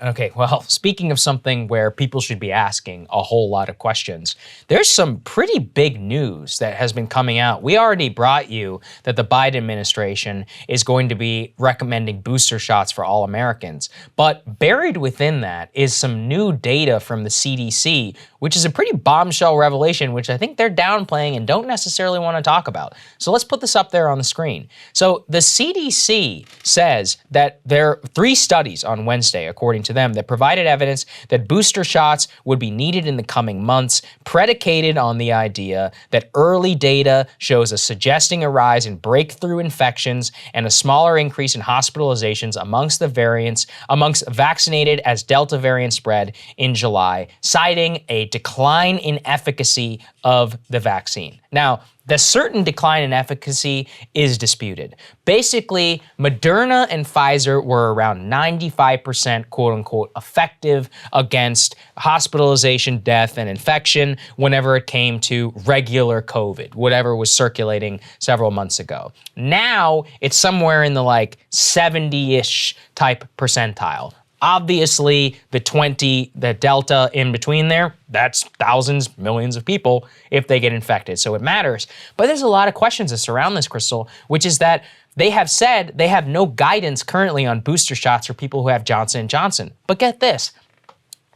Okay, well, speaking of something where people should be asking a whole lot of questions, there's some pretty big news that has been coming out. We already brought you that the Biden administration is going to be recommending booster shots for all Americans. But buried within that is some new data from the CDC, which is a pretty bombshell revelation, which I think they're downplaying and don't necessarily want to talk about. So let's put this up there on the screen. So the CDC says that there are 3 studies on Wednesday, according to them, that provided evidence that booster shots would be needed in the coming months, predicated on the idea that early data shows suggesting a rise in breakthrough infections and a smaller increase in hospitalizations amongst vaccinated as Delta variant spread in July, citing a decline in efficacy of the vaccine. Now, the certain decline in efficacy is disputed. Basically, Moderna and Pfizer were around 95% quote unquote effective against hospitalization, death, and infection whenever it came to regular COVID, whatever was circulating several months ago. Now, it's somewhere in the 70-ish type percentile. Obviously, the Delta in between there, that's thousands, millions of people if they get infected, so it matters. But there's a lot of questions that surround this, Krystal, which is that they have said they have no guidance currently on booster shots for people who have Johnson & Johnson. But get this,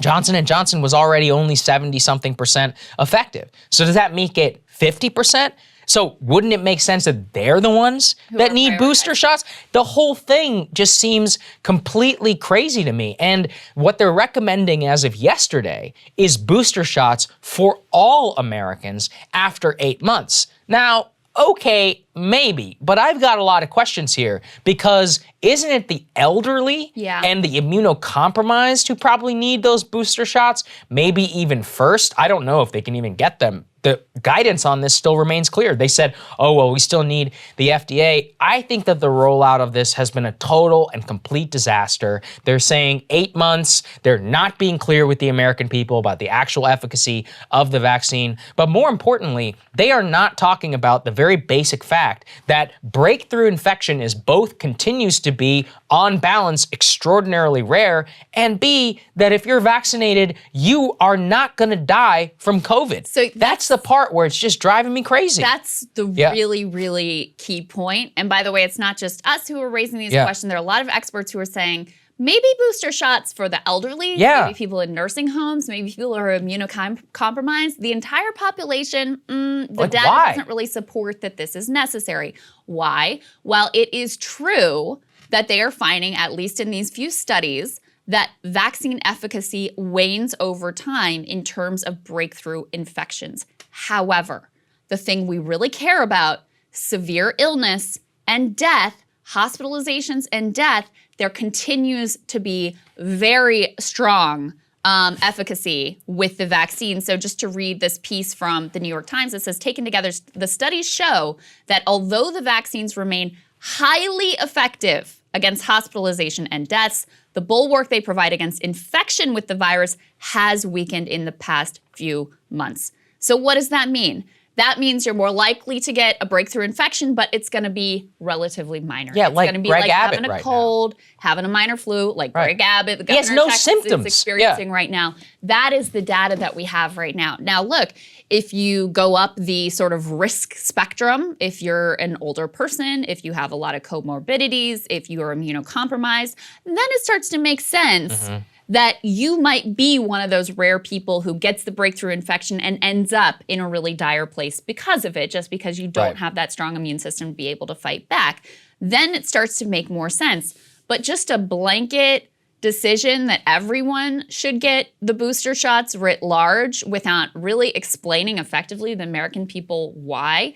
Johnson & Johnson was already only 70-something% effective. So does that make it 50%? So wouldn't it make sense that they're the ones that need booster shots? The whole thing just seems completely crazy to me. And what they're recommending as of yesterday is booster shots for all Americans after 8 months. Now, okay, maybe, but I've got a lot of questions here because isn't it the elderly and the immunocompromised who probably need those booster shots? Maybe even first. I don't know if they can even get them. The guidance on this still remains clear. They said, oh, well, we still need the FDA. I think that the rollout of this has been a total and complete disaster. They're saying 8 months. They're not being clear with the American people about the actual efficacy of the vaccine. But more importantly, they are not talking about the very basic fact that breakthrough infection is both continues to be, on balance, extraordinarily rare, and B, that if you're vaccinated, you are not going to die from COVID. So that's the part where it's just driving me crazy. That's the really, really key point. And by the way, it's not just us who are raising these questions. There are a lot of experts who are saying, maybe booster shots for the elderly, maybe people in nursing homes, maybe people who are immunocompromised. The entire population, the data doesn't really support that this is necessary. Why? Well, it is true that they are finding, at least in these few studies, that vaccine efficacy wanes over time in terms of breakthrough infections. However, the thing we really care about, severe illness and death, hospitalizations and death, there continues to be very strong efficacy with the vaccine. So just to read this piece from the New York Times, it says, taken together, the studies show that although the vaccines remain highly effective against hospitalization and deaths, the bulwark they provide against infection with the virus has weakened in the past few months. So what does that mean? That means you're more likely to get a breakthrough infection, but it's going to be relatively minor. Yeah, it's like going to be Greg like Abbott having a right cold, having a minor flu, like Greg Abbott, the governor he has no of Texas symptoms. is experiencing right now. That is the data that we have right now. Now, look, if you go up the sort of risk spectrum, if you're an older person, if you have a lot of comorbidities, if you are immunocompromised, then it starts to make sense that you might be one of those rare people who gets the breakthrough infection and ends up in a really dire place because of it, just because you don't have that strong immune system to be able to fight back. Then it starts to make more sense. But just a blanket decision that everyone should get the booster shots writ large without really explaining effectively to the American people why.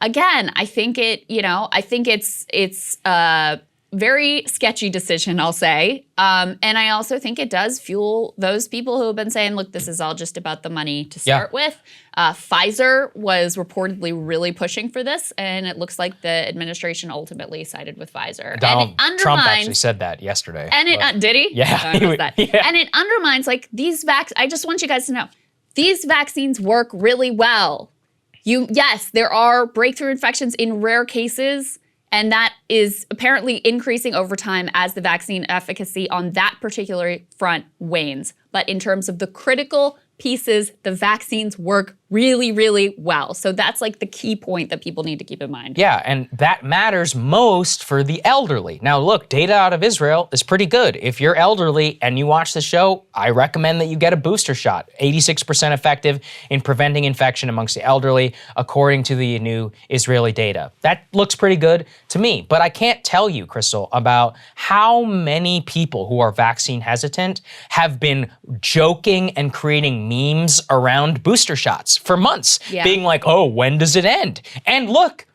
Again, I think it's a very sketchy decision, I'll say. And I also think it does fuel those people who have been saying, look, this is all just about the money to start with. Pfizer was reportedly really pushing for this, and it looks like the administration ultimately sided with Pfizer. Donald Trump actually said that yesterday. And did he? Yeah. And it undermines, like, these I just want you guys to know, these vaccines work really well. Yes, there are breakthrough infections in rare cases, And that is apparently increasing over time as the vaccine efficacy on that particular front wanes. But in terms of the critical pieces, the vaccines work really, really well. So that's like the key point that people need to keep in mind. Yeah, and that matters most for the elderly. Now look, data out of Israel is pretty good. If you're elderly and you watch the show, I recommend that you get a booster shot. 86% effective in preventing infection amongst the elderly, according to the new Israeli data. That looks pretty good to me, but I can't tell you, Krystal, about how many people who are vaccine hesitant have been joking and creating memes around booster shots for months, being like, oh, when does it end? And look,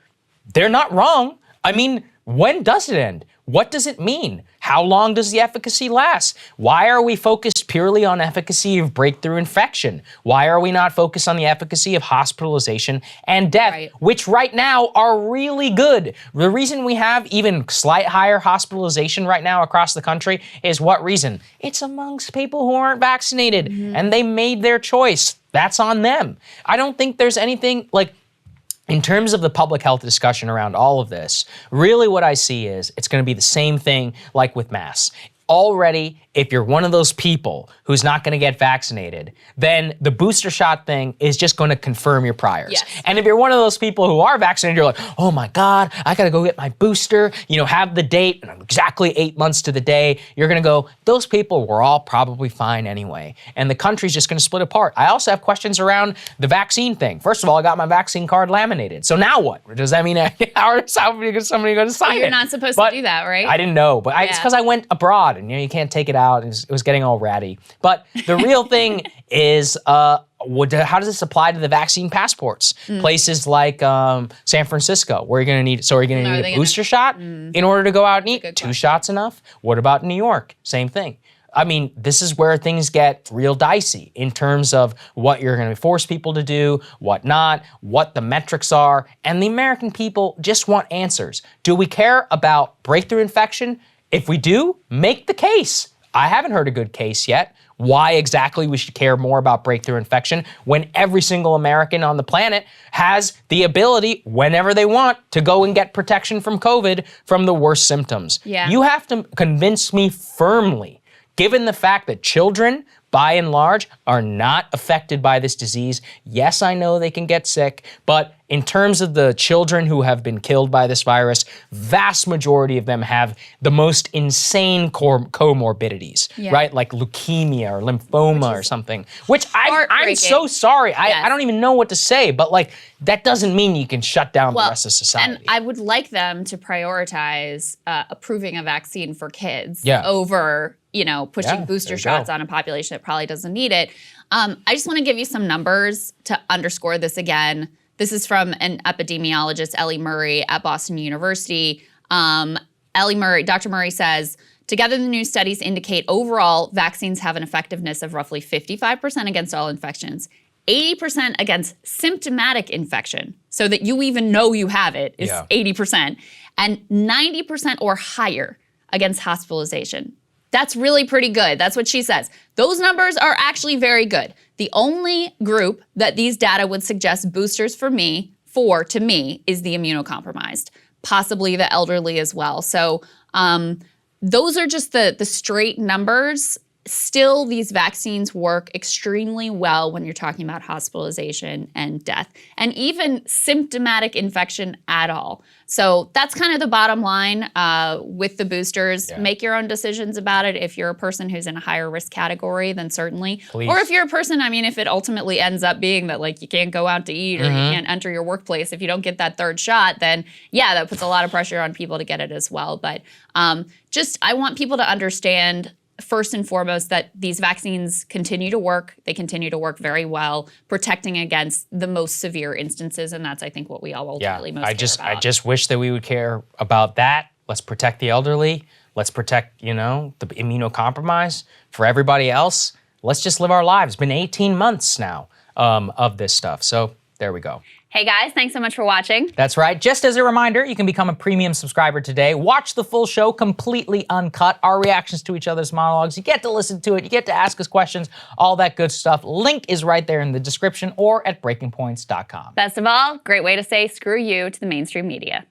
they're not wrong. I mean, when does it end? What does it mean? How long does the efficacy last? Why are we focused purely on efficacy of breakthrough infection? Why are we not focused on the efficacy of hospitalization and death, which right now are really good? The reason we have even slight higher hospitalization right now across the country is what reason? It's amongst people who aren't vaccinated, and they made their choice. That's on them. I don't think there's anything like, in terms of the public health discussion around all of this, really what I see is it's going to be the same thing like with masks. Already, if you're one of those people who's not going to get vaccinated, then the booster shot thing is just going to confirm your priors. Yes. And if you're one of those people who are vaccinated, you're like, oh my God, I got to go get my booster, have the date, exactly 8 months to the day. You're going to go, those people were all probably fine anyway. And the country's just going to split apart. I also have questions around the vaccine thing. First of all, I got my vaccine card laminated. So now what? Does that mean how is somebody going to sign it? You're not supposed to do that, right? I didn't know, but it's because I went abroad and you can't take it out. It was getting all ratty. But the real thing is, how does this apply to the vaccine passports? Places like San Francisco, where you're going to need, so are you going to need a booster shot in order to go out and eat? 2 shots enough? What about New York? Same thing. I mean, this is where things get real dicey in terms of what you're going to force people to do, what not, what the metrics are. And the American people just want answers. Do we care about breakthrough infection? If we do, make the case. I haven't heard a good case yet. Why exactly we should care more about breakthrough infection when every single American on the planet has the ability, whenever they want, to go and get protection from COVID from the worst symptoms. Yeah. You have to convince me firmly, given the fact that children, by and large, are not affected by this disease. Yes, I know they can get sick, but in terms of the children who have been killed by this virus, vast majority of them have the most insane comorbidities, right? Like leukemia or lymphoma or something, which I'm so sorry. I don't even know what to say, but like, that doesn't mean you can shut down the rest of society. And I would like them to prioritize approving a vaccine for kids over pushing booster shots on a population that probably doesn't need it. I just want to give you some numbers to underscore this again. This is from an epidemiologist, Ellie Murray at Boston University. Dr. Murray says, together the new studies indicate overall vaccines have an effectiveness of roughly 55% against all infections, 80% against symptomatic infection, so that you even know you have it is 80%, and 90% or higher against hospitalization. That's really pretty good. That's what she says. Those numbers are actually very good. The only group that these data would suggest boosters to me, is the immunocompromised, possibly the elderly as well. So those are just the straight numbers. Still, these vaccines work extremely well when you're talking about hospitalization and death, and even symptomatic infection at all. So that's kind of the bottom line with the boosters. Make your own decisions about it. If you're a person who's in a higher risk category, then certainly. Please. Or if you're a person, if it ultimately ends up being that like you can't go out to eat or you can't enter your workplace if you don't get that 3rd shot, then that puts a lot of pressure on people to get it as well. But I want people to understand, first and foremost, that these vaccines continue to work. They continue to work very well, protecting against the most severe instances, and that's, I think, what we all ultimately most care about. I just wish that we would care about that. Let's protect the elderly. Let's protect, the immunocompromised. For everybody else, let's just live our lives. It's been 18 months now of this stuff, so there we go. Hey guys, thanks so much for watching. That's right. Just as a reminder, you can become a premium subscriber today. Watch the full show completely uncut, our reactions to each other's monologues. You get to listen to it. You get to ask us questions, all that good stuff. Link is right there in the description or at breakingpoints.com. Best of all, great way to say screw you to the mainstream media.